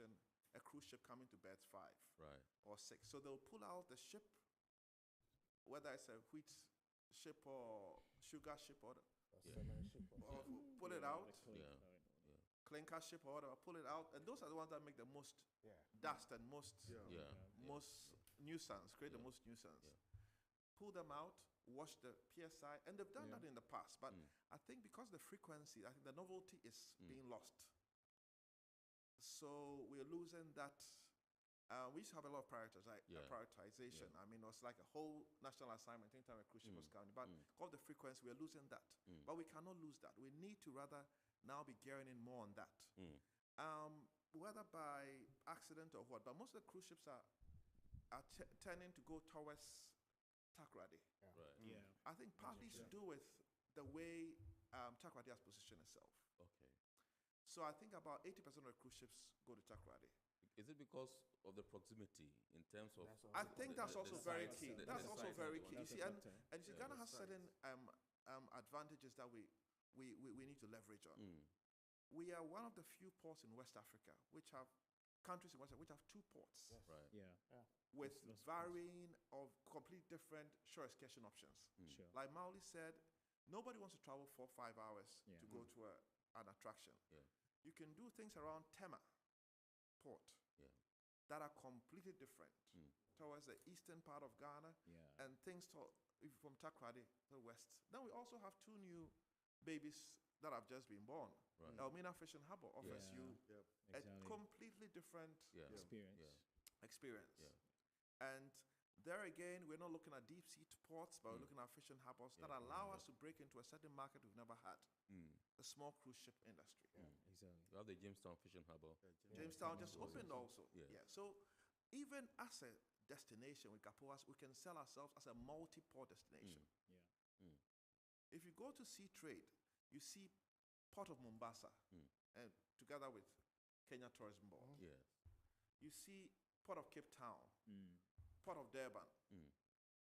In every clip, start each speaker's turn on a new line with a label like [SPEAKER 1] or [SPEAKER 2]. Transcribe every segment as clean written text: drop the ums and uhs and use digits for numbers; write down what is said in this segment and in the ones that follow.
[SPEAKER 1] situation, a cruise ship coming to berth 5
[SPEAKER 2] Right.
[SPEAKER 1] or 6. So they'll pull out the ship, whether it's a wheat ship or sugar ship or pull it out, clinker ship or whatever, pull it out, and those are the ones that make the most dust and most nuisance, create the most nuisance. Pull them out, wash the PSI, and they've done that in the past. But I think because the frequency, I think the novelty is being lost. So we're losing that. We used to have a lot of prioritization. I mean, it was like a whole national assignment anytime a cruise ship was coming. But because of the frequency, we're losing that. But we cannot lose that. We need to rather now be gearing in more on that. Whether by accident or what, but most of the cruise ships are tending to go towards Takoradi.
[SPEAKER 2] Right.
[SPEAKER 3] Yeah.
[SPEAKER 1] I think partly to do with the way Takoradi has positioned itself.
[SPEAKER 2] Okay.
[SPEAKER 1] So I think about 80% of the cruise ships go to Takoradi.
[SPEAKER 2] Is it because of the proximity in terms of?
[SPEAKER 1] I think that's also very
[SPEAKER 2] sites,
[SPEAKER 1] key.
[SPEAKER 2] the
[SPEAKER 1] That's also
[SPEAKER 2] sites
[SPEAKER 1] very
[SPEAKER 2] and
[SPEAKER 1] key. You
[SPEAKER 3] That's
[SPEAKER 1] see,
[SPEAKER 3] a
[SPEAKER 1] and
[SPEAKER 3] factor.
[SPEAKER 1] you see, Ghana has certain advantages that we need to leverage on. We are one of the few ports in West Africa which have countries in West Africa which have 2 ports
[SPEAKER 2] Right.
[SPEAKER 3] Yeah.
[SPEAKER 1] with
[SPEAKER 3] Those
[SPEAKER 1] varying of completely different shore excursion options.
[SPEAKER 3] Sure.
[SPEAKER 1] Like Mauli said, nobody wants to travel 4 or 5 hours
[SPEAKER 3] Yeah.
[SPEAKER 1] to go to an attraction.
[SPEAKER 2] Yeah.
[SPEAKER 1] You can do things around Tema port
[SPEAKER 2] Yeah.
[SPEAKER 1] that are completely different towards the eastern part of Ghana
[SPEAKER 3] Yeah.
[SPEAKER 1] and things from Takoradi to the west. Then we also have 2 new babies that have just been born.
[SPEAKER 2] Right.
[SPEAKER 1] Elmina Fishing Harbour offers
[SPEAKER 3] Yeah.
[SPEAKER 1] you a
[SPEAKER 3] Exactly.
[SPEAKER 1] completely different
[SPEAKER 2] Yeah.
[SPEAKER 3] Experience.
[SPEAKER 2] Yeah.
[SPEAKER 1] experience.
[SPEAKER 2] Yeah.
[SPEAKER 1] And there again, we're not looking at deep sea ports, but we're looking at fishing harbors that allow us to break into a certain market we've never had, the small cruise ship industry.
[SPEAKER 3] Exactly.
[SPEAKER 2] You have the Jamestown Fishing Harbour.
[SPEAKER 1] Jamestown just opened also.
[SPEAKER 2] Yeah.
[SPEAKER 1] So even as a destination with Gapoas, we can sell ourselves as a multi-port destination.
[SPEAKER 3] Yeah.
[SPEAKER 1] If you go to sea trade, you see Port of Mombasa, and together with Kenya Tourism Board.
[SPEAKER 2] Yes.
[SPEAKER 1] You see Port of Cape Town, Port of Durban,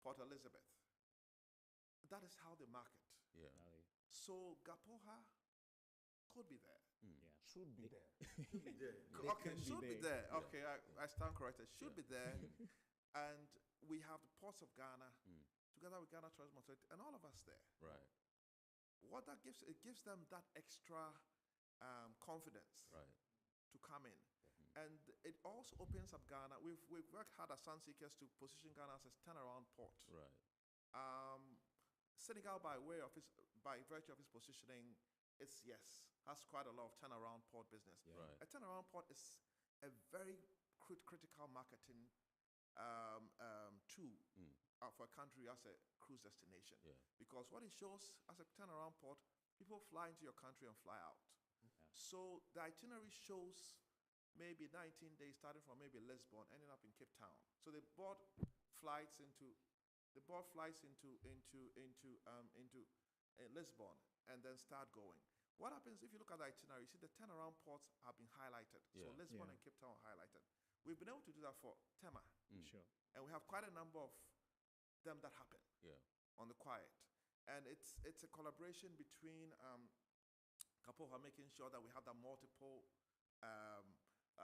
[SPEAKER 1] Port Elizabeth. That is how they market.
[SPEAKER 2] Yeah.
[SPEAKER 3] Exactly.
[SPEAKER 1] So Gapoha could be there.
[SPEAKER 3] Yeah.
[SPEAKER 4] Should be there.
[SPEAKER 3] They
[SPEAKER 1] Okay,
[SPEAKER 3] can be
[SPEAKER 1] should be
[SPEAKER 3] there.
[SPEAKER 1] there. Okay, I stand corrected. Should
[SPEAKER 2] Yeah.
[SPEAKER 1] be there. And we have the ports of Ghana, together with Ghana Tourism Authority, and all of us there.
[SPEAKER 2] Right.
[SPEAKER 1] What that gives, it gives them that extra confidence
[SPEAKER 2] Right.
[SPEAKER 1] to come in. And it also opens up Ghana. We've worked hard as Sunseekers to position Ghana as a turnaround port.
[SPEAKER 2] Right.
[SPEAKER 1] Senegal, by virtue of its positioning, has quite a lot of turnaround port business.
[SPEAKER 3] Yeah.
[SPEAKER 2] Right.
[SPEAKER 1] A turnaround port is a very critical marketing tool for a country as a cruise destination.
[SPEAKER 2] Yeah.
[SPEAKER 1] Because what it shows as a turnaround port, people fly into your country and fly out. So the itinerary shows maybe 19 days, starting from maybe Lisbon, ending up in Cape Town. So they board flights into Lisbon and then start going. What happens if you look at the itinerary? You see the turnaround ports have been highlighted. So
[SPEAKER 2] Yeah.
[SPEAKER 1] Lisbon
[SPEAKER 3] Yeah.
[SPEAKER 1] and Cape Town are highlighted. We've been able to do that for Tema,
[SPEAKER 3] Sure.
[SPEAKER 1] and we have quite a number of them that happen
[SPEAKER 2] Yeah.
[SPEAKER 1] on the quiet. And it's a collaboration between Kapoha, making sure that we have that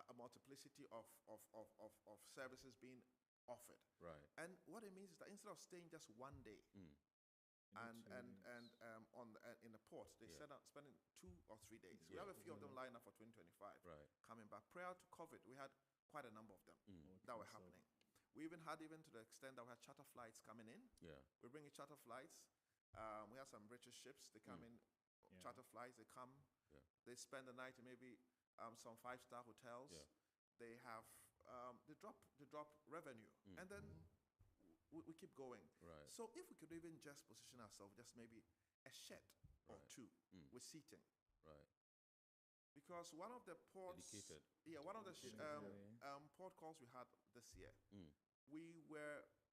[SPEAKER 1] a multiplicity of services being offered.
[SPEAKER 2] Right.
[SPEAKER 1] And what it means is that instead of staying just one day in the port, they spending 2 or 3 days. We have a few of them lined up for 2025
[SPEAKER 2] Right.
[SPEAKER 1] coming back. Prior to COVID, we had quite a number of them that were happening. We even had, even to the extent that we had charter flights coming in.
[SPEAKER 2] Yeah.
[SPEAKER 1] We bring in charter flights. We have some British ships. They come in, charter flights. They come.
[SPEAKER 2] Yeah.
[SPEAKER 1] They spend the night in maybe some 5-star hotels.
[SPEAKER 2] Yeah.
[SPEAKER 1] They have they drop revenue, and then we keep going.
[SPEAKER 2] Right.
[SPEAKER 1] So if we could even just position ourselves, just maybe a shed or
[SPEAKER 2] Right.
[SPEAKER 1] 2 with seating,
[SPEAKER 2] Right.
[SPEAKER 1] because one of the ports,
[SPEAKER 2] Dedicated.
[SPEAKER 1] one of the
[SPEAKER 3] Dedicated,
[SPEAKER 1] port calls we had this year,
[SPEAKER 2] Mm.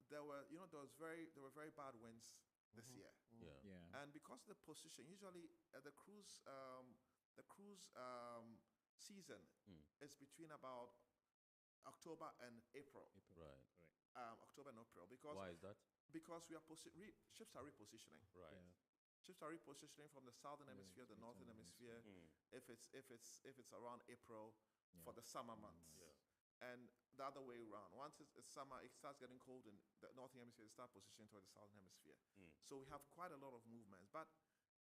[SPEAKER 1] there were very bad winds this year.
[SPEAKER 2] Yeah.
[SPEAKER 3] Yeah.
[SPEAKER 1] And because of the position, usually the cruise season is between about October and April.
[SPEAKER 2] Right.
[SPEAKER 1] October and April, because
[SPEAKER 2] Why is that?
[SPEAKER 1] we are ships are repositioning.
[SPEAKER 2] Right.
[SPEAKER 3] Yeah.
[SPEAKER 1] Ships are repositioning from the southern hemisphere, the northern hemisphere. If it's around April, for the summer months. And the other way around. Once it's summer, it starts getting cold in the northern hemisphere, it starts positioning toward the southern hemisphere. So we have quite a lot of movements. But,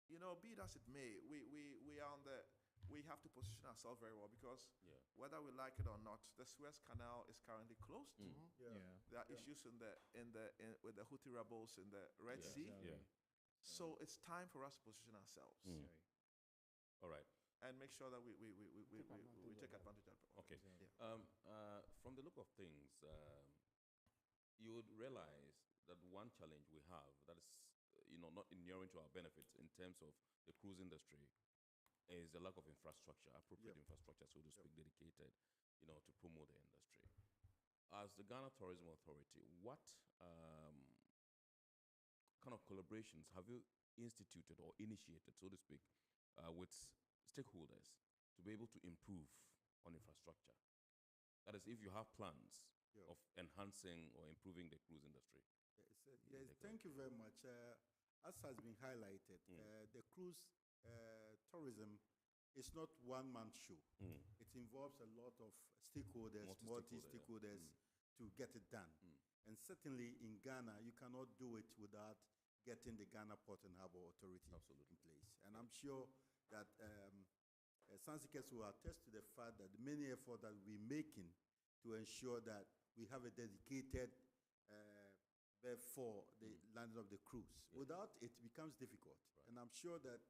[SPEAKER 1] be it as it may, we are on the, we have to position ourselves very well because whether we like it or not, the Suez Canal is currently closed. There are issues with the Houthi rebels in the Red Sea. So it's time for us to position ourselves.
[SPEAKER 2] All right.
[SPEAKER 1] And make sure that we take advantage of it.
[SPEAKER 2] Okay. From the look of things, you would realize that one challenge we have that is, not inuring to our benefits in terms of the cruise industry is the lack of infrastructure, appropriate infrastructure, so to speak, dedicated, to promote the industry. As the Ghana Tourism Authority, what kind of collaborations have you instituted or initiated, so to speak, with stakeholders to be able to improve on infrastructure? That is, if you have plans of enhancing or improving the cruise industry.
[SPEAKER 3] Yes, thank you very much. As has been highlighted, the cruise tourism is not one-man show. It involves a lot of stakeholders, multi-stakeholders to get it done. And certainly in Ghana, you cannot do it without getting the Ghana Port and Harbour Authority in place. And I'm sure that Sansikes will attest to the fact that the many efforts that we're making to ensure that we have a dedicated berth for the landing of the cruise. Without it, becomes difficult. And I'm sure that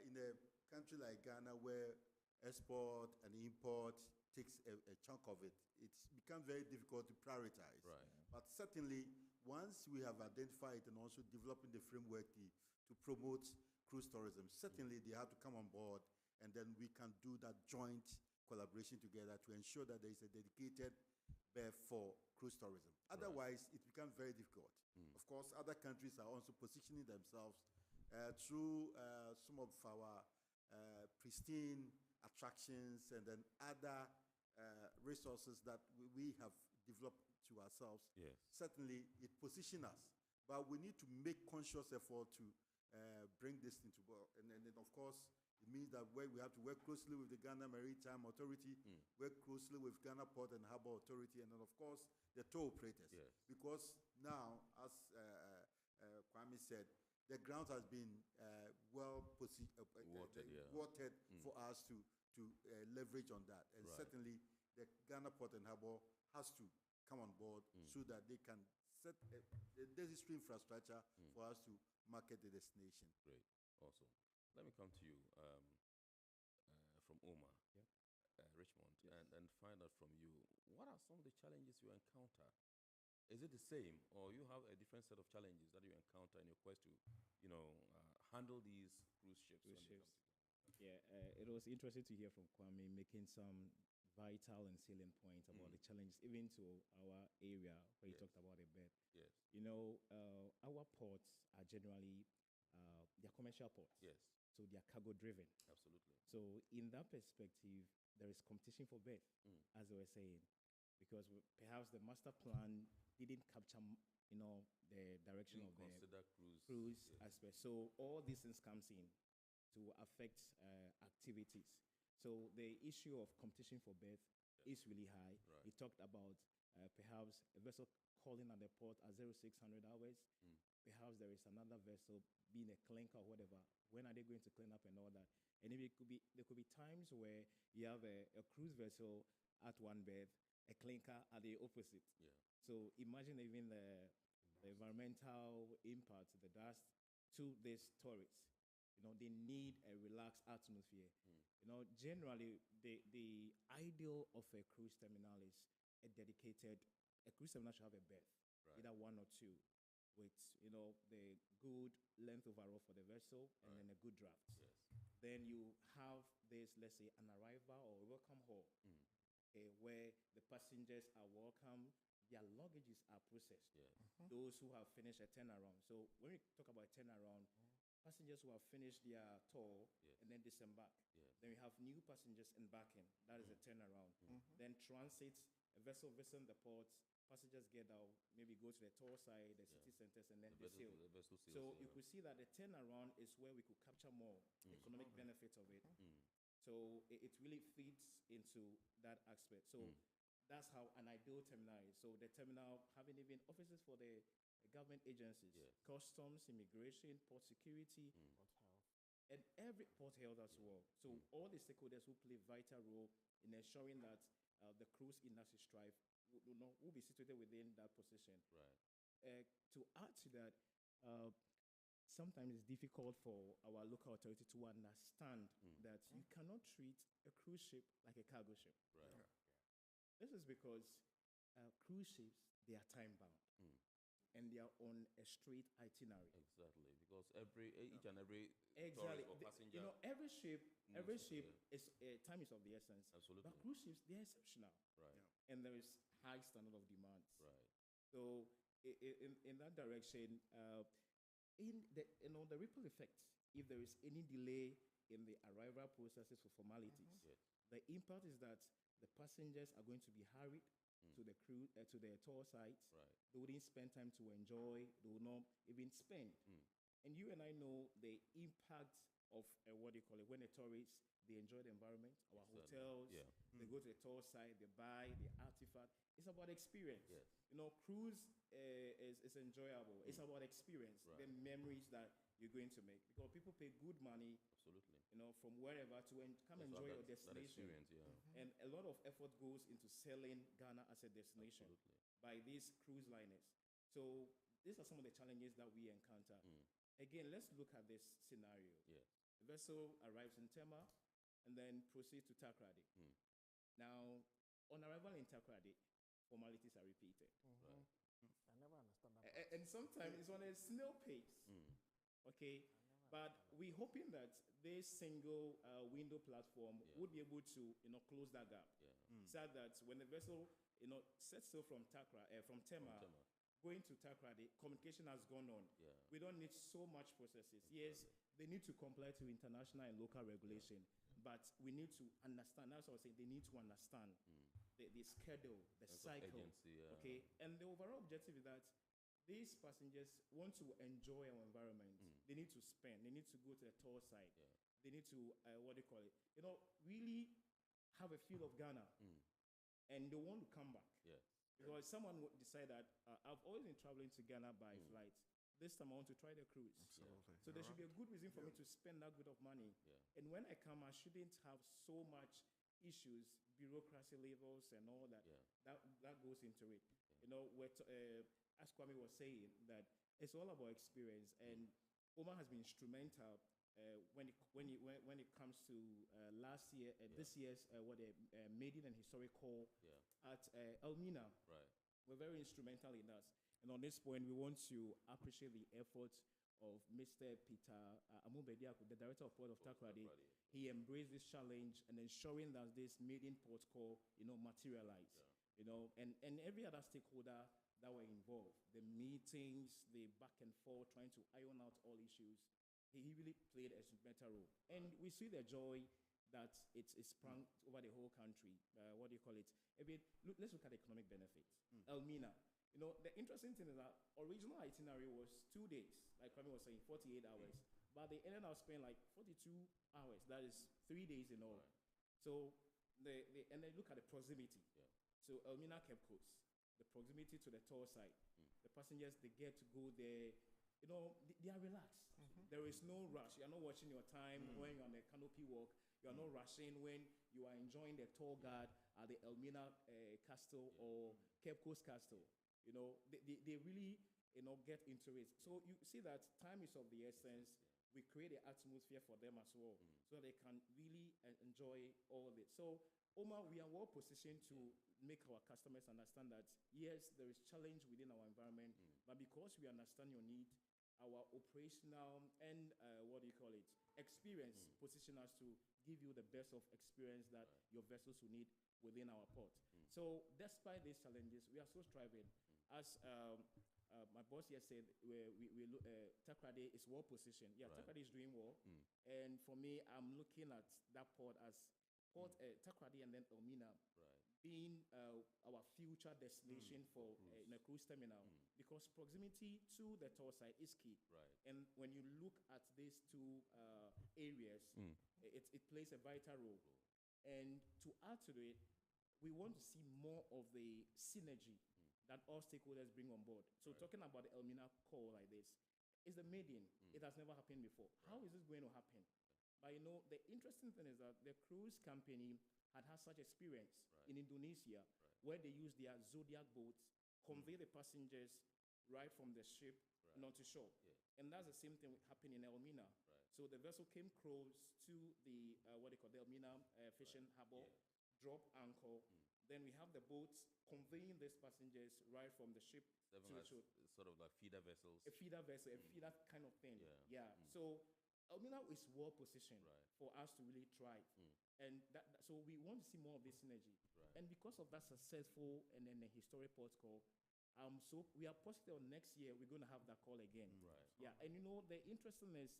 [SPEAKER 3] in a country like Ghana, where export and import takes a chunk of it, it's become very difficult to prioritize. But certainly, once we have identified and also developing the framework to promote cruise tourism, certainly they have to come on board, and then we can do that joint collaboration together to ensure that there is a dedicated berth for cruise tourism. Otherwise, it becomes very difficult. Of course, other countries are also positioning themselves through some of our pristine attractions and then other resources that we have developed to ourselves. Certainly, it positions us. But we need to make conscious effort to bring this into work. And then, of course, it means that we have to work closely with the Ghana Maritime Authority, work closely with Ghana Port and Harbour Authority, and then, of course, the tow operators. Because now, as Kwame said, the ground has been watered for us to leverage on that. And certainly, the Ghana Port and Harbour has to come on board so that they can set the necessary infrastructure for us to market the destination.
[SPEAKER 2] Great. Awesome. Let me come to you from Omar, Richmond, and find out from you, what are some of the challenges you encounter? Is it the same, or you have a different set of challenges that you encounter in your quest to, handle these cruise ships?
[SPEAKER 4] It was interesting to hear from Kwame making some vital and salient points about the challenges, even to our area where you talked about the berth. Our ports are generally they're commercial ports. So they are cargo driven.
[SPEAKER 2] Absolutely.
[SPEAKER 4] So in that perspective, there is competition for berth, as they were saying, because perhaps the master plan didn't capture, the direction of the cruise aspect. So all these things comes in to affect activities. So the issue of competition for berth is really high. He talked about perhaps a vessel calling at the port at 0600 hours. Perhaps there is another vessel being a clinker or whatever. When are they going to clean up and all that? And there could be times where you have a cruise vessel at one berth, a clinker at the opposite. So imagine even the environmental impact, the dust to these tourists. They need a relaxed atmosphere. Generally, the ideal of a cruise terminal is a cruise terminal should have a berth, either one or two, with the good length overall for the vessel and then a good draft. Then you have this, let's say, an arrival or a welcome hall, where the passengers are welcome, their luggages are processed. Those who have finished a turnaround. So when we talk about turnaround, passengers who have finished their tour and then disembark. Then we have new passengers embarking. That is a turnaround. Then transit, a vessel visiting the port, passengers get out, maybe go to the tour side, the city centers, and then they sail. So you could see that the turnaround is where we could capture more economic benefits of it. So it really fits into that aspect. So that's how an ideal terminal is. So the terminal having even offices for the government agencies, customs, immigration, port security, and every port health as well. So all the stakeholders who play vital role in ensuring that the cruise industry strive will be situated within that position.
[SPEAKER 2] Right.
[SPEAKER 4] To add to that, sometimes it's difficult for our local authority to understand that you cannot treat a cruise ship like a cargo ship.
[SPEAKER 2] Right.
[SPEAKER 4] This is because cruise ships, they are time bound and they are on a straight itinerary.
[SPEAKER 2] Exactly, because each and every
[SPEAKER 4] Exactly.
[SPEAKER 2] tourist or passenger,
[SPEAKER 4] every ship is time is of the essence.
[SPEAKER 2] Absolutely.
[SPEAKER 4] But cruise ships, they're exceptional.
[SPEAKER 2] Right.
[SPEAKER 4] And there is high standard of demands.
[SPEAKER 2] Right.
[SPEAKER 4] So in that direction, in the ripple effect, if there is any delay in the arrival processes for formalities, the impact is that the passengers are going to be hurried to the to the tour sites.
[SPEAKER 2] Right.
[SPEAKER 4] They wouldn't spend time to enjoy. They will not even spend. And you and I know the impact of what do you call it, when the tourists, they enjoy the environment, our hotels, they go to the tour site, they buy the artifact. It's about experience.
[SPEAKER 2] Yes.
[SPEAKER 4] Cruise is enjoyable. It's about experience, the memories that you're going to make. Because people pay good money,
[SPEAKER 2] Absolutely.
[SPEAKER 4] From wherever to come enjoy your destination.
[SPEAKER 2] That experience,
[SPEAKER 4] And a lot of effort goes into selling Ghana as a destination by these cruise liners. So these are some of the challenges that we encounter. Again, let's look at this scenario. The vessel arrives in Tema and then proceeds to Takrady. Now, on arrival in Takrady, formalities are repeated.
[SPEAKER 2] Right.
[SPEAKER 5] I never understand that.
[SPEAKER 4] And sometimes it's on a snail pace. Okay, but we're hoping that this single window platform would be able to close that gap. So that when the vessel sets sail from Tema, going to Takrady, communication has gone on. We don't need so much processes. Yes, they need to comply to international and local regulation, but we need to understand. That's what I was saying. They need to understand the schedule, the cycle. Okay, and the overall objective is that these passengers want to enjoy our environment. They need to spend. They need to go to the tour site. They need to really have a feel of Ghana, and they want to come back. Because someone would decide that I've always been traveling to Ghana by flight. This time I want to try the cruise.
[SPEAKER 1] Absolutely.
[SPEAKER 4] So there should be a good reason for me to spend that good of money. And when I come, I shouldn't have so much issues, bureaucracy levels and all that. That goes into it. As Kwame was saying, that it's all about experience. And Omar has been instrumental when it comes to last year, this year's maiden and historic call at Elmina.
[SPEAKER 2] Right.
[SPEAKER 4] We're very instrumental in that. And on this point, we want to appreciate the efforts of Mr. Peter Amubediaku, the director of Port of Takrady. He embraced this challenge and ensuring that this maiden port call, materialize. And every other stakeholder that were involved, the meetings, the back and forth, trying to iron out all issues. He really played a instrumental role. And we see the joy that it's sprung over the whole country. What do you call it? Let's look at the economic benefits. Elmina. The interesting thing is that original itinerary was 2 days, like Kwame was saying, 48 hours. But they ended up spending like 42 hours. That is 3 days in all. So and they look at the proximity. So Elmina Cape Coast, the proximity to the tour site. The passengers, they get to go there. They are relaxed. There is no rush. You're not watching your time when you're on the canopy walk. You're not rushing when you are enjoying the tour guide at the Elmina Castle or Cape Coast Castle. They really get into it. So you see that time is of the essence. We create the atmosphere for them as well, so they can really enjoy all of it. So Omar, we are well positioned to make our customers understand that yes, there is challenge within our environment, but because we understand your need, our operational and experience position us to give you the best of experience that your vessels will need within our port. So despite these challenges, we are so striving. As my boss here said, Takrady is well positioned. Takrady is doing well. And for me, I'm looking at that port as Takrady and then Elmina being our future future destination for in a cruise terminal because proximity to the tower site is key.
[SPEAKER 2] Right.
[SPEAKER 4] And when you look at these two areas, it plays a vital role. And to add to it, we want to see more of the synergy that all stakeholders bring on board. So talking about the Elmina call like this, is the maiden. It has never happened before. How is this going to happen? But you know, the interesting thing is that the cruise company had such experience in Indonesia where they use their Zodiac boats, convey the passengers right from the ship onto shore. And that's the same thing happened in Elmina. So the vessel came close to the, what they call the Elmina fishing harbor, drop anchor. Then we have the boats conveying these passengers right from the ship to the shore.
[SPEAKER 2] Sort of like feeder vessels.
[SPEAKER 4] A feeder vessel, a feeder kind of thing. Yeah. So Elmina is well positioned for us to really thrive. And so we want to see more of this synergy. And because of that successful and then the historic port call, so we are positive next year we're going to have that call again. Yeah, and you know, the interesting is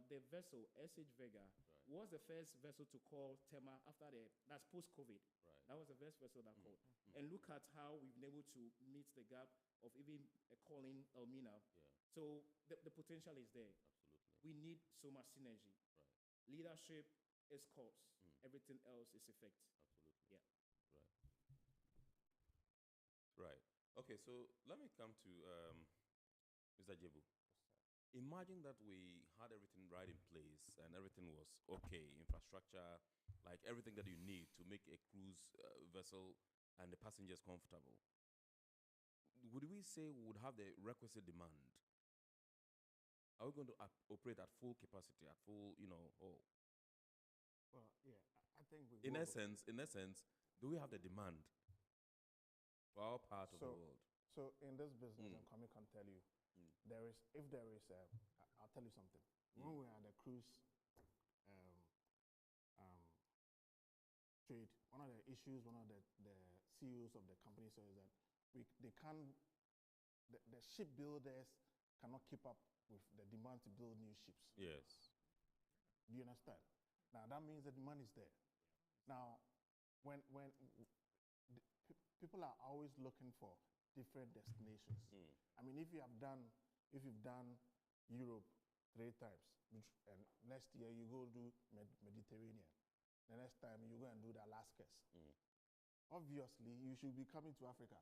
[SPEAKER 4] the vessel, SH Vega, was the first vessel to call Tema after that's post-COVID. That was the first vessel that called. And look at how we've been able to meet the gap of even calling Elmina. So the potential is there.
[SPEAKER 2] Absolutely.
[SPEAKER 4] We need so much synergy. Leadership is cause. Everything else is effect.
[SPEAKER 2] Absolutely.
[SPEAKER 4] Yeah.
[SPEAKER 2] Right. Okay, so let me come to Mr. Jebu. Imagine that we had everything right in place and everything was okay, infrastructure, like everything that you need to make a cruise vessel and the passengers comfortable. Would we say we would have the requisite demand? Are we going to operate at full capacity, at full,
[SPEAKER 5] Well, yeah, I think we
[SPEAKER 2] in
[SPEAKER 5] will.
[SPEAKER 2] essence, do we have the demand for our part of the world?
[SPEAKER 5] So in this business, and Kwame can tell you, I'll tell you something. When we are at the cruise trade, one of the issues, one of the CEOs of the company says that the shipbuilders cannot keep up with the demand to build new ships.
[SPEAKER 2] Yes.
[SPEAKER 5] Do you understand? Now that means the demand is there. Now, when people are always looking for different destinations. I mean, if you've done Europe 3 times, and next year you go do Mediterranean, the next time you go and do the Alaskas. Obviously, you should be coming to Africa.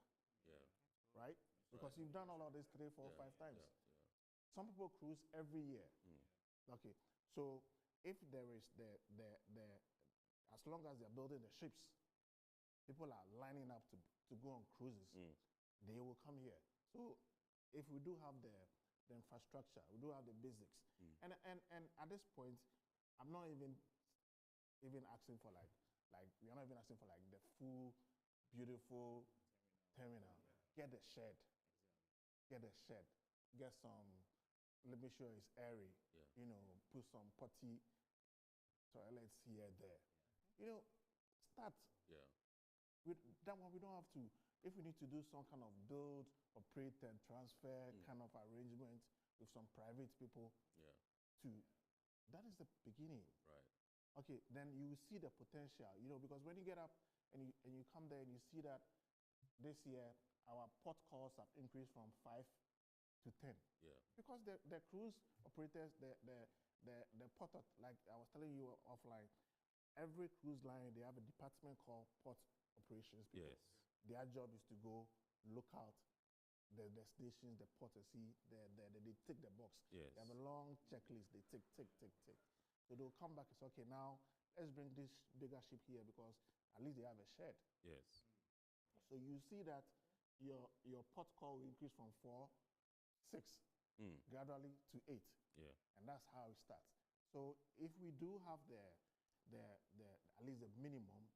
[SPEAKER 5] Right? Because you've done all of this 3, 4, 5 times. Some people cruise every year. Okay, so if there is as long as they're building the ships, people are lining up to go on cruises. They will come here. So if we do have the infrastructure, we do have the basics, and at this point, I'm not even asking for we're not even asking for the full, beautiful terminal. Get the shed. Get some. Let me sure it's airy. Put some potty toilets here, there. Start. With that one, we don't have to. If we need to do some kind of build, operate, and transfer kind of arrangement with some private people, that is the beginning.
[SPEAKER 2] Right.
[SPEAKER 5] Okay, then you see the potential, because when you get up and you come there and you see that this year our port calls have increased from 5 to 10. Because the cruise operators, the port, like I was telling you offline, every cruise line, they have a department called port operations people.
[SPEAKER 2] Yes.
[SPEAKER 5] Their job is to go look out the destinations, the port to see, they tick the box.
[SPEAKER 2] Yes.
[SPEAKER 5] They have a long checklist, they tick. So they'll come back and say, okay, now let's bring this bigger ship here because at least they have a shed.
[SPEAKER 2] Yes.
[SPEAKER 5] So you see that your port call will increase from 4, 6, gradually to 8. And that's how it starts. So if we do have the at least the minimum,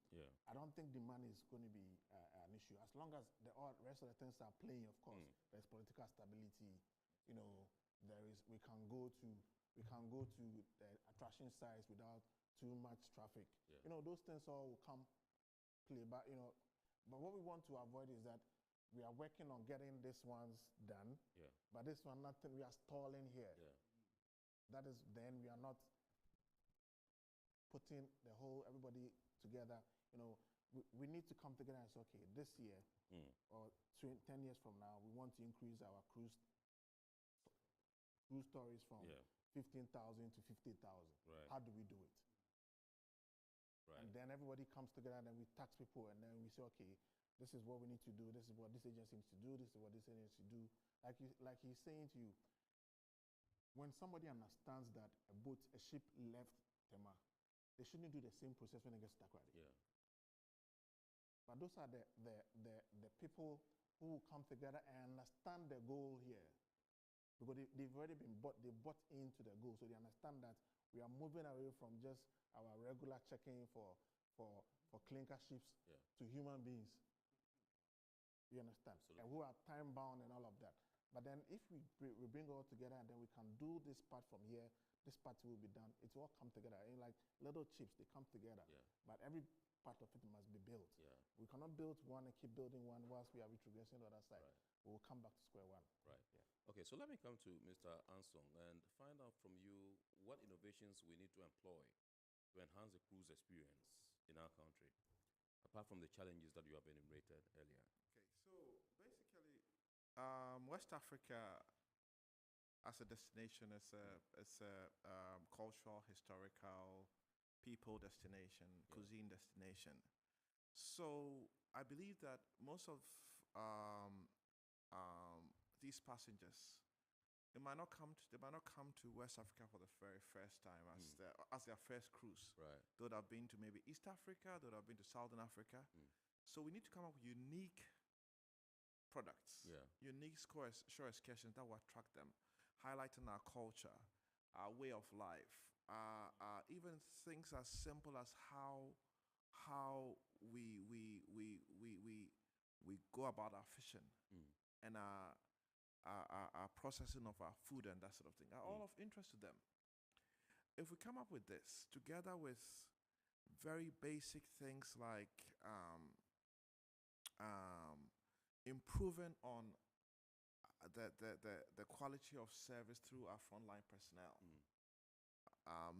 [SPEAKER 5] I don't think demand is going to be an issue. As long as the rest of the things are playing, of course, there's political stability. We can go to the attraction sites without too much traffic. Those things all will come play. But what we want to avoid is that we are working on getting these ones done. But this one, nothing. We are stalling here. That is, then we are not putting everybody together. we need to come together and say, okay, this year or 10 years from now, we want to increase our cruise stories from 15,000 to 50,000.
[SPEAKER 2] Right.
[SPEAKER 5] How do we do it?
[SPEAKER 2] Right.
[SPEAKER 5] And then everybody comes together and then we tax people and then we say, okay, this is what we need to do. This is what this agency needs to do. This is what this agency needs to do. Like he's saying to you, when somebody understands that a ship left Tema, they shouldn't do the same process when it gets to Takoradi.
[SPEAKER 2] Yeah.
[SPEAKER 5] But those are the people who come together and understand the goal here. Because they've already they bought into the goal. So they understand that we are moving away from just our regular checking for clinker ships to human beings. You understand?
[SPEAKER 2] Absolutely.
[SPEAKER 5] And who are time bound and all of that. But then if we bring it all together and then we can do this part from here, this part will be done. It will all come together. And like little chips, they come together.
[SPEAKER 2] Yeah.
[SPEAKER 5] But every part of it must be built.
[SPEAKER 2] Yeah.
[SPEAKER 5] We cannot build one and keep building one whilst we are retrogressing the other side.
[SPEAKER 2] Right.
[SPEAKER 5] We will come back to square one.
[SPEAKER 2] Right.
[SPEAKER 5] Yeah.
[SPEAKER 2] Okay, so let me come to Mr. Ansong and find out from you what innovations we need to employ to enhance the cruise experience in our country, apart from the challenges that you have enumerated earlier.
[SPEAKER 1] Okay, so basically, West Africa as a destination is a cultural, historical, people destination, cuisine destination. So I believe that most of these passengers, they might not come to West Africa for the very first time as their first cruise.
[SPEAKER 2] Right.
[SPEAKER 1] They would have been to maybe East Africa, they would have been to Southern Africa. So we need to come up with unique products, unique shore excursions that will attract them, highlighting our culture, our way of life, even things as simple as how we go about our fishing and our processing of our food and that sort of thing are all of interest to them. If we come up with this together with very basic things like improving on the quality of service through our frontline personnel,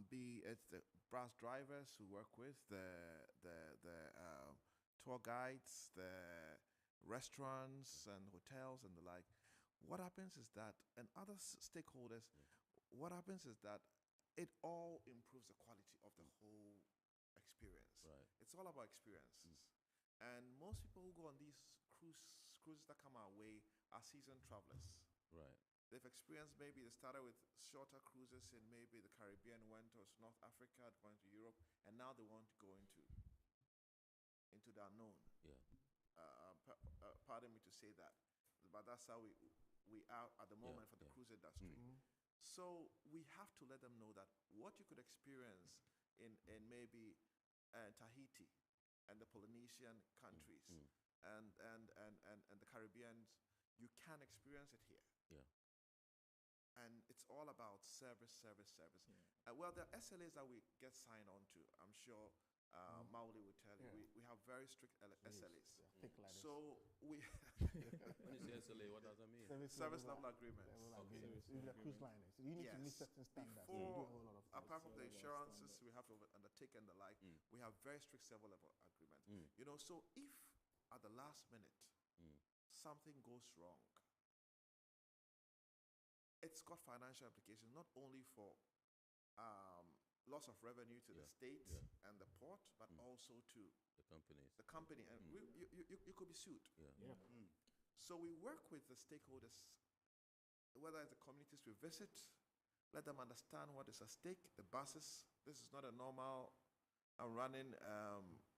[SPEAKER 1] be it the bus drivers who work with, the tour guides, the restaurants and hotels and the like. What happens is that, and other stakeholders, what happens is that it all improves the quality of the whole experience.
[SPEAKER 2] Right.
[SPEAKER 1] It's all about experiences. And most people who go on these cruises that come our way are seasoned travelers.
[SPEAKER 2] Right.
[SPEAKER 1] They've experienced, maybe they started with shorter cruises in maybe the Caribbean, went to North Africa, going to Europe, and now they want to go into the unknown.
[SPEAKER 2] Yeah.
[SPEAKER 1] Pardon me to say that, but that's how we are at the moment for the cruise industry. So we have to let them know that what you could experience in maybe Tahiti and the Polynesian countries and the Caribbean, you can experience it here.
[SPEAKER 2] Yeah.
[SPEAKER 1] And it's all about service. Well, the SLAs that we get signed on to, I'm sure Mauli will tell you, we have very strict SLAs. So we...
[SPEAKER 2] When you say SLA, what does that mean?
[SPEAKER 1] Service level agreement.
[SPEAKER 5] With the cruise liners. You need to meet certain standards.
[SPEAKER 1] Before,
[SPEAKER 5] you do a whole lot of things.
[SPEAKER 1] apart from the insurances we have to undertake and the like, we have very strict service level agreement. You know, so if at the last minute something goes wrong, it's got financial implications not only for loss of revenue to the state and the port, but also to
[SPEAKER 2] the
[SPEAKER 1] company, and you could be sued.
[SPEAKER 2] Yeah.
[SPEAKER 1] So we work with the stakeholders, whether it's the communities we visit, let them understand what is at stake. The buses, this is not a normal running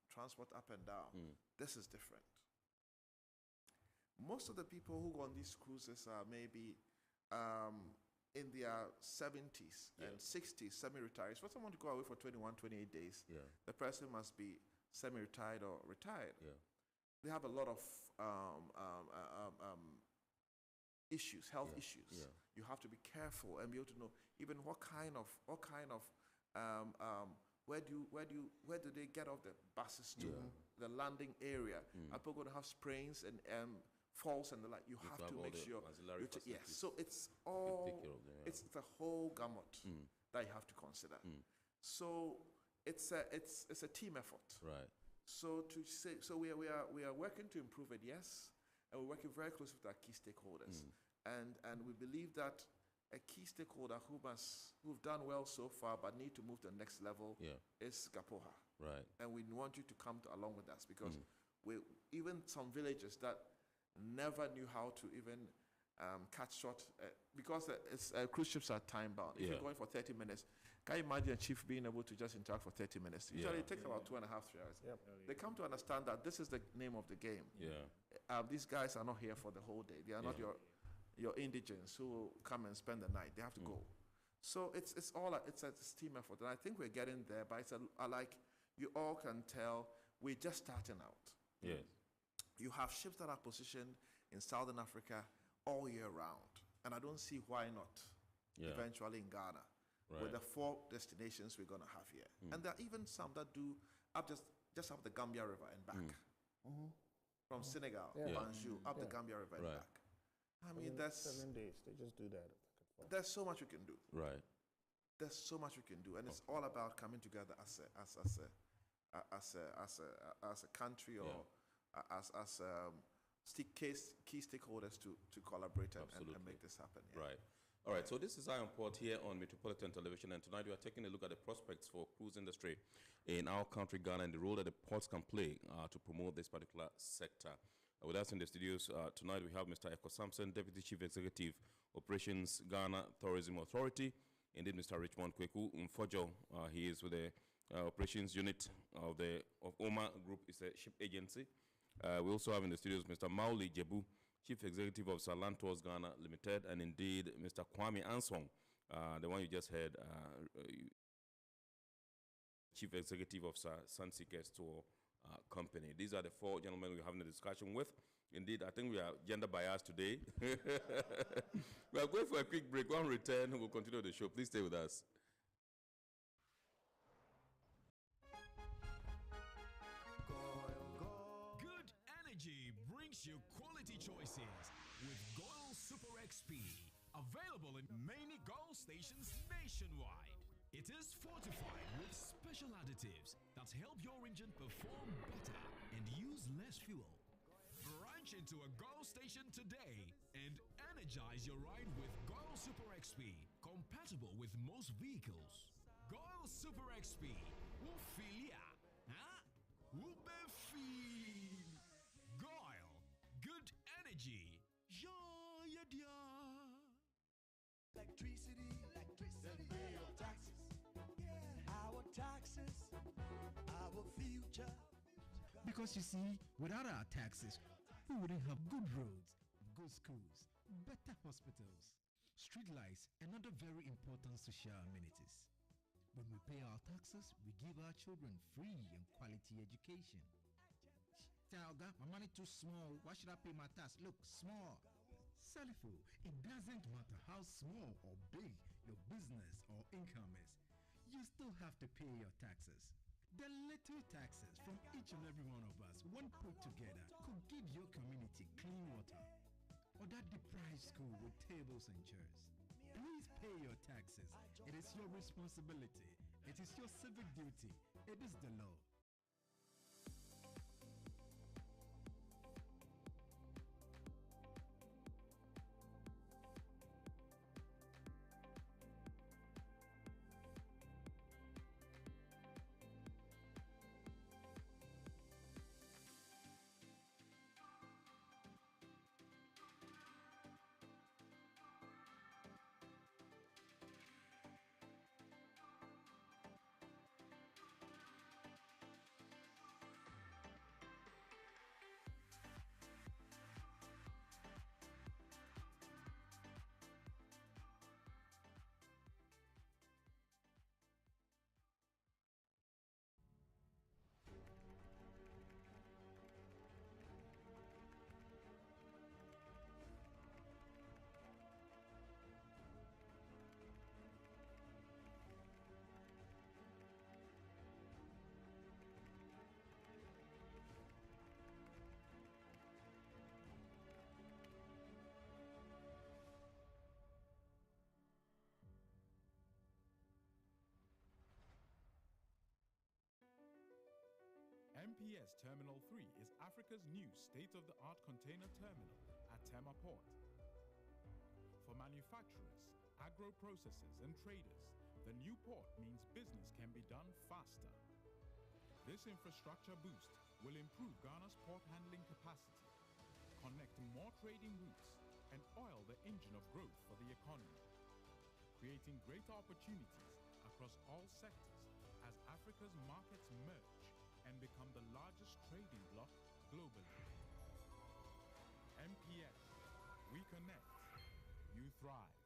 [SPEAKER 1] transport up and down. This is different. Most of the people who go on these cruises are maybe in their 70s and 60s, semi-retired. For someone to go away for 21, 28 days, the person must be semi-retired or retired. They have a lot of issues, health issues. You have to be careful and be able to know even what kind of where do they get off the buses to the landing area? Are people going to have sprains and falls and the like? You have to make sure. Yes, so it's all it's the whole gamut that you have to consider. So it's a team effort.
[SPEAKER 2] Right.
[SPEAKER 1] So we are working to improve it, yes, and we're working very closely with our key stakeholders, and we believe that a key stakeholder who've done well so far but need to move to the next level is gphaghana.
[SPEAKER 2] Right.
[SPEAKER 1] And we want you to come along with us because even some villages that never knew how to even cut short because cruise ships are time bound. If you're going for 30 minutes, can you imagine a chief being able to just interact for 30 minutes? Usually it takes about 2.5, 3 hours.
[SPEAKER 5] Yep.
[SPEAKER 1] They come to understand that this is the name of the game.
[SPEAKER 2] Yeah.
[SPEAKER 1] These guys are not here for the whole day. They are not your indigents who will come and spend the night. They have to go. So it's a team effort, and I think we're getting there. But like you all can tell, we're just starting out.
[SPEAKER 2] Yes.
[SPEAKER 1] You have ships that are positioned in Southern Africa all year round, and I don't see why not. Eventually in Ghana, with the 4 destinations we're gonna have here, and there are even some that do up just up the Gambia River and back, from Senegal, Banjul, up the Gambia River and back. I mean, that's
[SPEAKER 5] 7 days. They just do that.
[SPEAKER 1] There's so much we can do.
[SPEAKER 2] Right.
[SPEAKER 1] There's so much we can do, and it's all about coming together as a country or as key stakeholders to collaborate and make this happen.
[SPEAKER 2] Right. All right. So this is Iron Port here on Metropolitan Television, and tonight we are taking a look at the prospects for cruise industry in our country, Ghana, and the role that the ports can play to promote this particular sector. With us in the studios tonight, we have Mr. Eko Sampson, Deputy Chief Executive, Operations Ghana Tourism Authority. Indeed, Mr. Richmond Kweku Mfojo, he is with the operations unit of OMA Group, is a ship agency. We also have in the studios Mr. Mauli Jebu, Chief Executive of Salantos Ghana Limited, and indeed Mr. Kwame Ansong, the one you just heard, Chief Executive of Sunseekers Tour Company. These are the 4 gentlemen we're having a discussion with. Indeed, I think we are gender biased today. We are going for a quick break. When we return, we'll continue the show. Please stay with us.
[SPEAKER 6] Good energy brings you quality choices with Goil Super XP. Available in many Goil stations nationwide. It is fortified with special additives that help your engine perform better and use less fuel. Branch into a Goil station today and energize your ride with Goil Super XP, compatible with most vehicles. Goil Super XP. Wufilia. Huh? Wubefi. Goil. Good energy. Ja, ya, dia.
[SPEAKER 7] Electricity, then pay your taxes. Our taxes, our future.
[SPEAKER 8] Because you see, without our taxes, we wouldn't have good roads, good schools, better hospitals, street lights, and other very important social amenities. When we pay our taxes, we give our children free and quality education. Talga, my money too small. Why should I pay my tax? Look, small. Salifo, it doesn't matter how small or big your business or income is. You still have to pay your taxes. The little taxes from each and every one of us, when put together, could give your community clean water or that deprived school with tables and chairs. Please pay your taxes. It is your responsibility. It is your civic duty. It is the law.
[SPEAKER 9] MPS Terminal 3 is Africa's new state-of-the-art container terminal at Tema Port. For manufacturers, agro-processors and traders, the new port means business can be done faster. This infrastructure boost will improve Ghana's port handling capacity, connect more trading routes, and oil the engine of growth for the economy, creating greater opportunities across all sectors as Africa's markets merge and become the largest trading bloc globally. MPS, we connect, you thrive.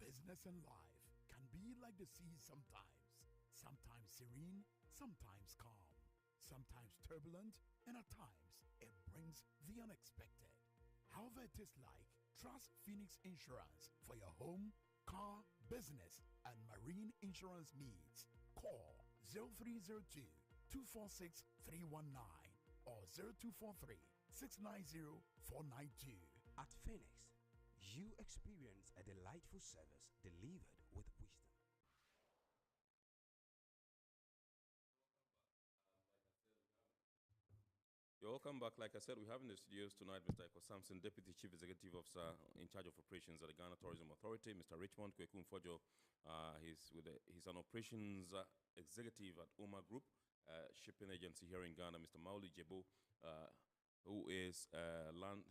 [SPEAKER 10] Business and life can be like the sea sometimes. Sometimes serene, sometimes calm, sometimes turbulent, and at times it brings the unexpected. However it is like, trust Phoenix Insurance for your home, car, business, and marine insurance needs. Call 0302 246 319 or 0243 690 492.
[SPEAKER 11] At Phoenix, you experience a delightful service delivered with wisdom.
[SPEAKER 2] You're welcome back. Like I said, we have in the studios tonight Mr. Eko Samson, Deputy Chief Executive Officer in charge of operations at the Ghana Tourism Authority. Mr. Richmond Kweku Mfojo, he's an operations executive at Oma Group, shipping agency here in Ghana. Mr. Mauli Jebo, who is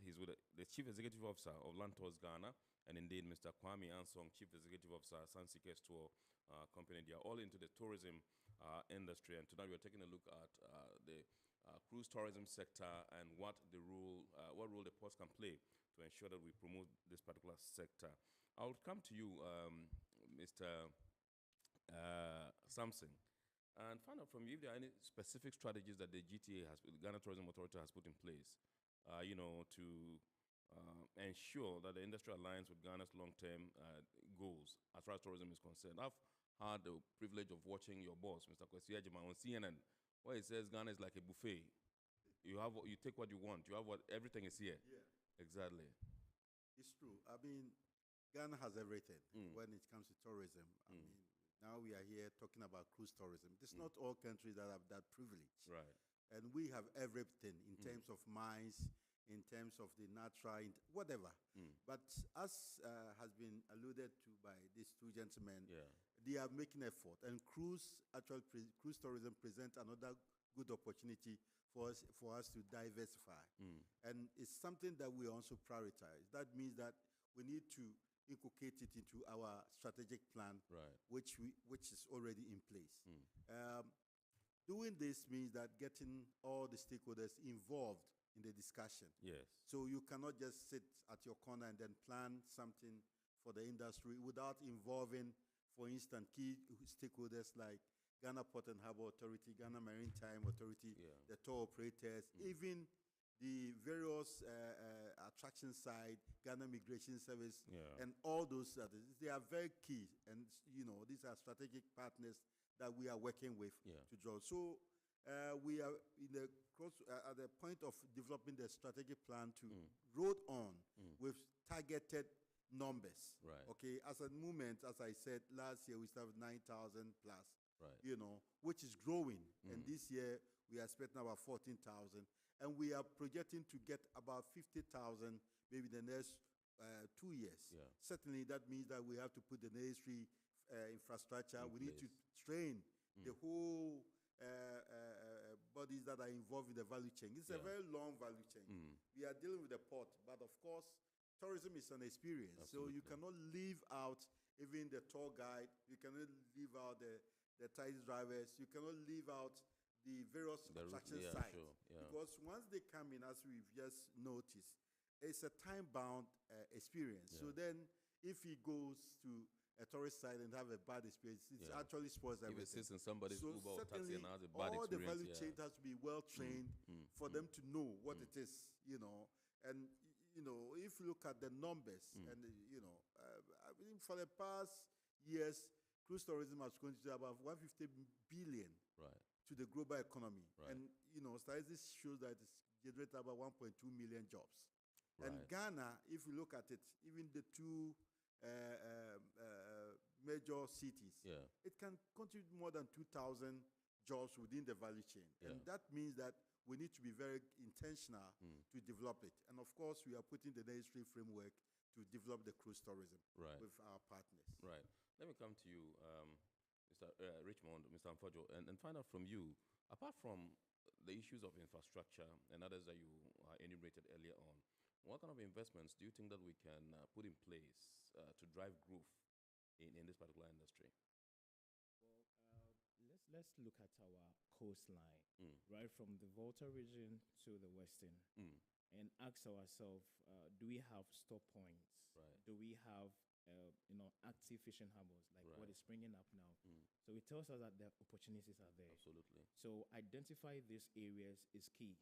[SPEAKER 2] he's with the Chief Executive Officer of Land Tours Ghana, and indeed Mr. Kwame Ansong, Chief Executive Officer Sansikes Tour Company. They are all into the tourism industry, and tonight we're taking a look at the cruise tourism sector and what role the ports can play to ensure that we promote this particular sector. I would come to you, Mr. Samson, and find out from you if there are any specific strategies that the Ghana Tourism Authority has put in place, to ensure that the industry aligns with Ghana's long-term goals as far as tourism is concerned. I've had the privilege of watching your boss, Mr. Kwesi Ajima, on CNN, where he says Ghana is like a buffet. You take what you want. Everything is here.
[SPEAKER 3] Yeah.
[SPEAKER 2] Exactly.
[SPEAKER 3] It's true. I mean, Ghana has everything when it comes to tourism. I mean, now we are here talking about cruise tourism. It's not all countries that have that privilege.
[SPEAKER 2] Right.
[SPEAKER 3] And we have everything in terms of mines, in terms of the natural, whatever. But as has been alluded to by these two gentlemen, they are making effort. And cruise tourism presents another good opportunity for us to diversify. And it's something that we also prioritize. That means that we need to inculcate it into our strategic plan, which is already in place. Doing this means that getting all the stakeholders involved in the discussion.
[SPEAKER 2] Yes.
[SPEAKER 3] So you cannot just sit at your corner and then plan something for the industry without involving, for instance, key stakeholders like Ghana Port and Harbour Authority, Ghana Maritime Authority, the tour operators, even the various attraction side, Ghana Migration Service, and all those others. They are very key, and these are strategic partners that we are working with to draw. So we are at the point of developing the strategic plan to roll on with targeted numbers.
[SPEAKER 2] Right.
[SPEAKER 3] Okay, as a movement, as I said, last year we started 9,000 plus.
[SPEAKER 2] Right.
[SPEAKER 3] Which is growing. And this year we are expecting about 14,000. And we are projecting to get about 50,000 maybe the next 2 years.
[SPEAKER 2] Yeah.
[SPEAKER 3] Certainly that means that we have to put the necessary infrastructure. We need to train the whole bodies that are involved in the value chain. It's a very long value chain. We are dealing with the port, but of course, tourism is an experience.
[SPEAKER 2] Absolutely.
[SPEAKER 3] So you cannot leave out even the tour guide. You cannot leave out the taxi drivers. You cannot leave out the various attraction sites.
[SPEAKER 2] Sure. Yeah.
[SPEAKER 3] Because once they come in, as we've just noticed, it's a time-bound experience. So then if he goes to a tourist site and have a bad experience, it actually spoils everything.
[SPEAKER 2] If it sits in somebody's Uber or taxi and has a bad
[SPEAKER 3] all
[SPEAKER 2] experience,
[SPEAKER 3] the value chain has to be well-trained for them to know what it is, And, if you look at the numbers, and, I mean, for the past years, cruise tourism has contributed about 150 billion to the global economy. And, statistics shows that it's generated about 1.2 million jobs. And Ghana, if you look at it, even the two major cities, it can contribute more than 2,000 jobs within the value chain. And that means that we need to be very intentional to develop it. And of course, we are putting the necessary framework to develop the cruise tourism with our partners.
[SPEAKER 2] Right. Let me come to you, Mr. Richmond, Mr. Amfojo, and find out from you, apart from the issues of infrastructure and others that you enumerated earlier on, what kind of investments do you think that we can put in place to drive growth in this particular industry?
[SPEAKER 4] Well, let's look at our coastline, right from the Volta region to the Western, and ask ourselves, do we have stop points?
[SPEAKER 2] Right.
[SPEAKER 4] Do we have active fishing harbors like what is springing up now? So it tells us that the opportunities are there.
[SPEAKER 2] Absolutely.
[SPEAKER 4] So identify these areas is key.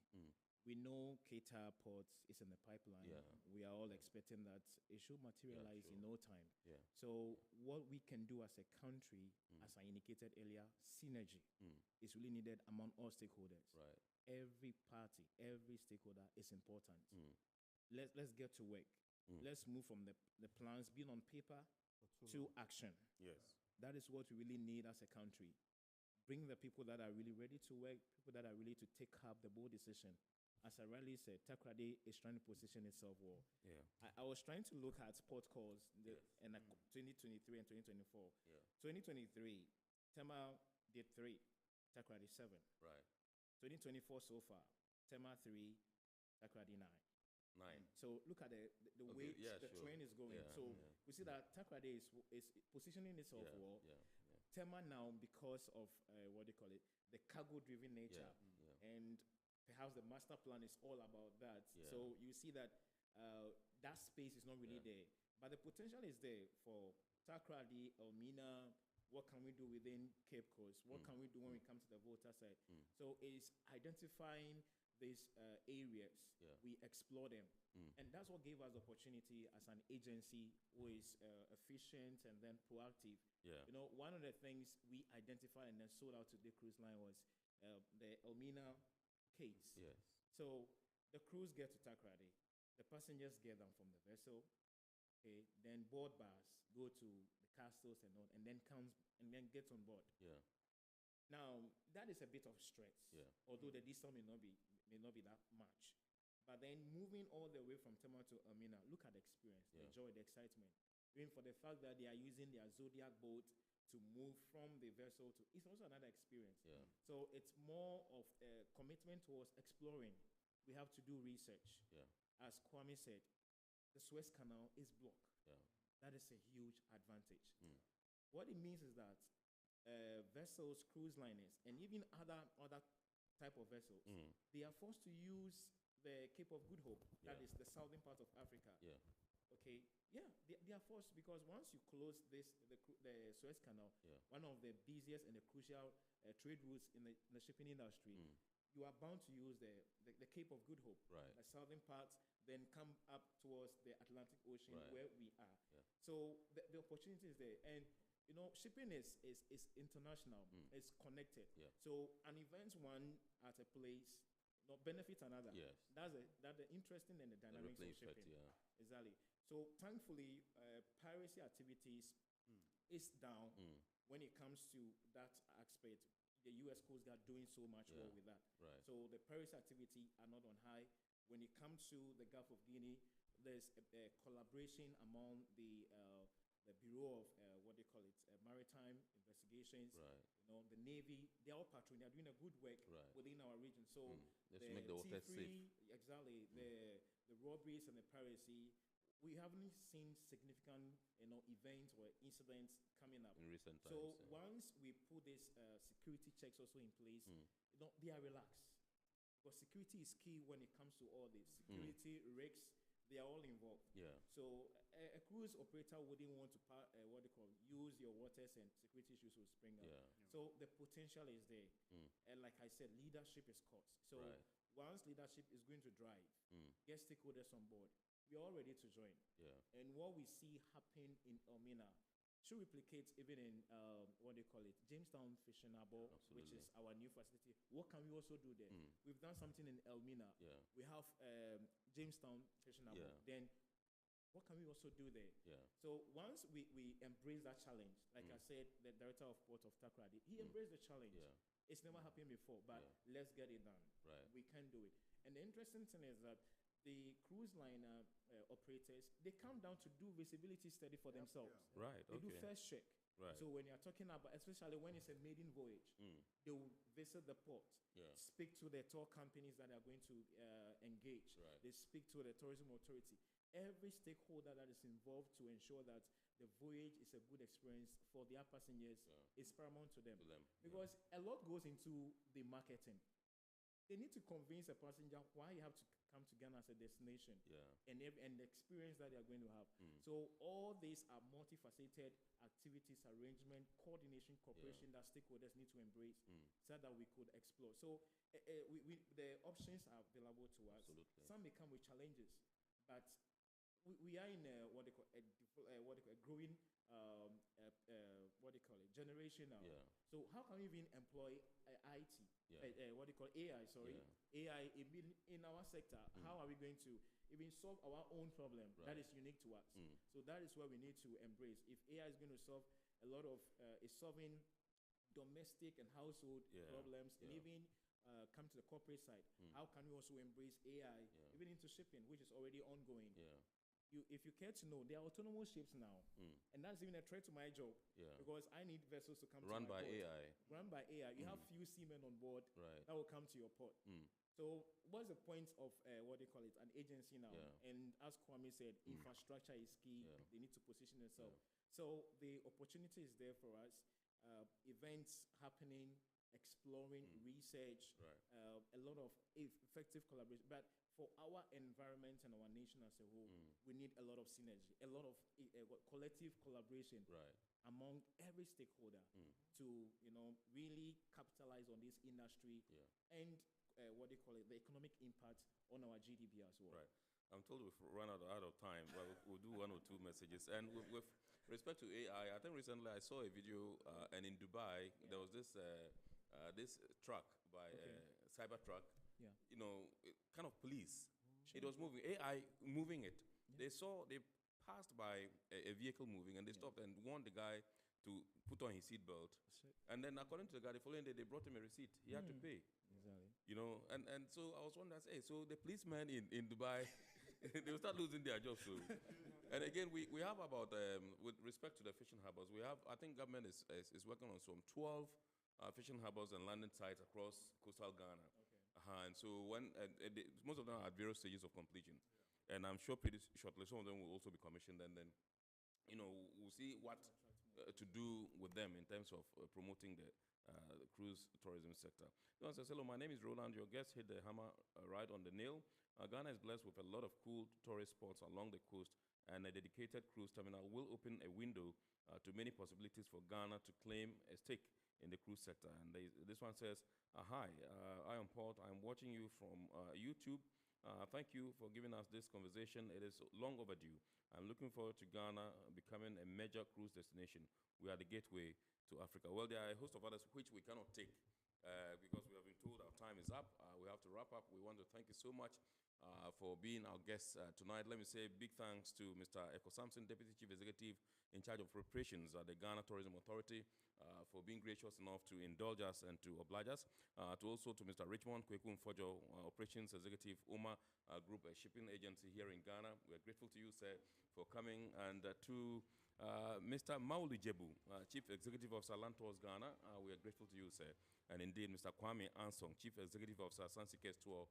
[SPEAKER 4] We know Keita Port is in the pipeline.
[SPEAKER 2] Yeah.
[SPEAKER 4] We are all expecting that it should materialize in no time.
[SPEAKER 2] Yeah.
[SPEAKER 4] So what we can do as a country, as I indicated earlier, synergy is really needed among all stakeholders.
[SPEAKER 2] Right.
[SPEAKER 4] Every party, every stakeholder is important. Let's get to work. Let's move from the plans being on paper to action.
[SPEAKER 2] Yes.
[SPEAKER 4] That is what we really need as a country. Bring the people that are really ready to work, people that are ready to take up the bold decision. As I rightly said, Takoradi is trying to position itself well.
[SPEAKER 2] Yeah.
[SPEAKER 4] I was trying to look at port calls in 2023 and 2024.
[SPEAKER 2] Yeah.
[SPEAKER 4] 2023, Tema did 3, Takoradi 7.
[SPEAKER 2] Right.
[SPEAKER 4] 2024 so far, Tema 3, Takoradi 9.
[SPEAKER 2] 9.
[SPEAKER 4] So look at the way the train is going.
[SPEAKER 2] Yeah,
[SPEAKER 4] so we see that Takoradi is positioning itself well. Tema now, because of what they call it, the cargo-driven nature, and perhaps the master plan is all about that. So you see that that space is not really there, but the potential is there for Takoradi, Elmina. What can we do within Cape Coast? What can we do when we come to the Volta side? So it's identifying these areas, we explore them. And that's what gave us the opportunity as an agency who is efficient and then proactive. You know, one of the things we identified and then sold out to the cruise line was the Elmina case.
[SPEAKER 2] Yes.
[SPEAKER 4] So the crews get to Takoradi, the passengers get them from the vessel, okay, then board bars go to the castles and all, and then gets on board.
[SPEAKER 2] Yeah.
[SPEAKER 4] Now that is a bit of stress.
[SPEAKER 2] Yeah.
[SPEAKER 4] Although the distance may not be that much. But then moving all the way from Tema to Elmina, look at the experience, the joy, the excitement. Even for the fact that they are using their Zodiac boat to move from the vessel to, it's also another experience.
[SPEAKER 2] Yeah.
[SPEAKER 4] So it's more of a commitment towards exploring. We have to do research.
[SPEAKER 2] Yeah.
[SPEAKER 4] As Kwame said, the Suez Canal is blocked.
[SPEAKER 2] Yeah.
[SPEAKER 4] That is a huge advantage. What it means is that vessels, cruise liners, and even other type of vessels, they are forced to use the Cape of Good Hope. That is the southern part of Africa.
[SPEAKER 2] Yeah.
[SPEAKER 4] Okay. Yeah, they are forced because once you close the Suez Canal, one of the busiest and the crucial trade routes in the shipping industry, you are bound to use the Cape of Good Hope, the southern part, then come up towards the Atlantic Ocean where we are. So the opportunity is there, and you know, shipping is international. It's connected. So an event one at a place benefits another.
[SPEAKER 2] Yes.
[SPEAKER 4] That's the interesting and the dynamics of shipping. Exactly. So thankfully, piracy activities is down when it comes to that aspect. The U.S. Coast Guard doing so much well with that.
[SPEAKER 2] Right.
[SPEAKER 4] So the piracy activity are not on high. When it comes to the Gulf of Guinea, there's a collaboration among the Bureau of what they call it, maritime investigations.
[SPEAKER 2] Right.
[SPEAKER 4] You know, the Navy. They're all patrolling. They're doing a good work within our region. So
[SPEAKER 2] just make the water safe.
[SPEAKER 4] Exactly. The robberies and the piracy. We haven't seen significant, events or incidents coming up
[SPEAKER 2] in recent times.
[SPEAKER 4] So once we put these security checks also in place, they are relaxed because security is key when it comes to all this. Security risks, they are all involved.
[SPEAKER 2] Yeah.
[SPEAKER 4] So a cruise operator wouldn't want to use your waters and security issues will spring up. So the potential is there, and like I said, leadership is cost. So once leadership is going to drive, get stakeholders on board. We are all ready to join. And what we see happen in Elmina should replicate even in Jamestown Fishing Harbor, which is our new facility. What can we also do there? We've done something in Elmina. We have Jamestown Fishing Harbor. Then what can we also do there? So once we embrace that challenge, like I said, the director of Port of Takoradi, he embraced the challenge. It's never happened before, but let's get it done.
[SPEAKER 2] Right.
[SPEAKER 4] We can do it. And the interesting thing is that the cruise liner operators, they come down to do visibility study for themselves.
[SPEAKER 2] Right,
[SPEAKER 4] They do first check.
[SPEAKER 2] Right.
[SPEAKER 4] So when you're talking about, especially when it's a maiden voyage, they will visit the port, speak to the tour companies that are going to engage.
[SPEAKER 2] Right.
[SPEAKER 4] They speak to the tourism authority. Every stakeholder that is involved to ensure that the voyage is a good experience for their passengers is paramount to them. Because a lot goes into the marketing. They need to convince a passenger why you have to come to Ghana as a destination and the experience that they are going to have. So all these are multifaceted activities, arrangement, coordination, cooperation that stakeholders need to embrace so that we could explore. So the options are available to us.
[SPEAKER 2] Absolutely.
[SPEAKER 4] Some may come with challenges, but we are in a growing generation now. So how can we even employ IT? AI, sorry. AI in our sector. How are we going to even solve our own problem that is unique to us? So that is where we need to embrace. If AI is going to solve a lot of solving domestic and household problems, and even come to the corporate side, how can we also embrace AI even into shipping, which is already ongoing? If you care to know, there are autonomous ships now, and that's even a threat to my job because I need vessels to come
[SPEAKER 2] Run
[SPEAKER 4] to my
[SPEAKER 2] by
[SPEAKER 4] port.
[SPEAKER 2] AI.
[SPEAKER 4] Run by AI. You have few seamen on board that will come to your port. So what's the point of an agency now? And as Kwame said, infrastructure is key. They need to position themselves. So the opportunity is there for us. Events happening, exploring, research, a lot of effective collaboration. But for our environment and our nation as a whole, we need a lot of synergy, a lot of collective collaboration among every stakeholder to really capitalize on this industry and the economic impact on our GDP as well.
[SPEAKER 2] Right. I'm told we've run out of time, but we'll do one or two messages. And with respect to AI, I think recently I saw a video, and in Dubai, there was this truck by cyber truck, kind of police. It was moving, AI moving it. They passed by a vehicle moving, and they stopped and warned the guy to put on his seatbelt. And then according to the guy, the following day, they brought him a receipt. He had to pay.
[SPEAKER 4] Exactly.
[SPEAKER 2] And so I was wondering, so the policemen in Dubai, they will start losing their jobs. So. And again, we have about, with respect to the fishing harbors, I think government is working on some 12 fishing harbors and landing sites across coastal Ghana. And so most of them are at various stages of completion. And I'm sure pretty shortly some of them will also be commissioned, and then, we'll see what to do with them in terms of promoting the cruise tourism sector. So I said, hello, my name is Roland. Your guest hit the hammer right on the nail. Ghana is blessed with a lot of cool tourist spots along the coast, and a dedicated cruise terminal will open a window to many possibilities for Ghana to claim a stake in the cruise sector. And this one says, hi, I am Paul. I'm watching you from YouTube. Thank you for giving us this conversation. It is long overdue. I'm looking forward to Ghana becoming a major cruise destination. We are the gateway to Africa. Well, there are a host of others which we cannot take because we have been told our time is up. We have to wrap up. We want to thank you so much for being our guests tonight. Let me say big thanks to Mr. Eko Samson, Deputy Chief Executive in charge of operations at the Ghana Tourism Authority, for being gracious enough to indulge us and to oblige us. Also to Mr. Richmond Kweku Mfojo, Operations Executive, UMA Group, a shipping agency here in Ghana. We are grateful to you, sir, for coming. And to Mr. Mauli Jebu, Chief Executive Officer, Lantos Ghana. We are grateful to you, sir. And indeed, Mr. Kwame Ansong, Chief Executive Officer, Sansikes Tour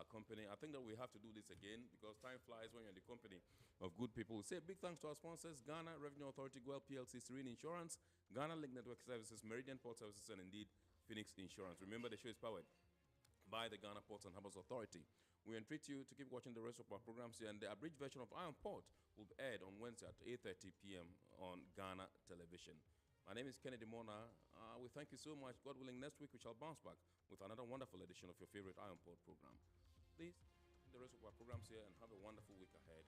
[SPEAKER 2] Company. I think that we have to do this again because time flies when you're in the company of good people. We say big thanks to our sponsors, Ghana Revenue Authority, Guel PLC, Serene Insurance, Ghana Link Network Services, Meridian Port Services, and indeed, Phoenix Insurance. Remember, the show is powered by the Ghana Ports and Harbours Authority. We entreat you to keep watching the rest of our programs here, and the abridged version of Iron Port will be aired on Wednesday at 8:30 p.m. on Ghana Television. My name is Kennedy Mona. We thank you so much. God willing, next week we shall bounce back with another wonderful edition of your favorite Iron Port program. Please, the rest of our programs here and have a wonderful week ahead.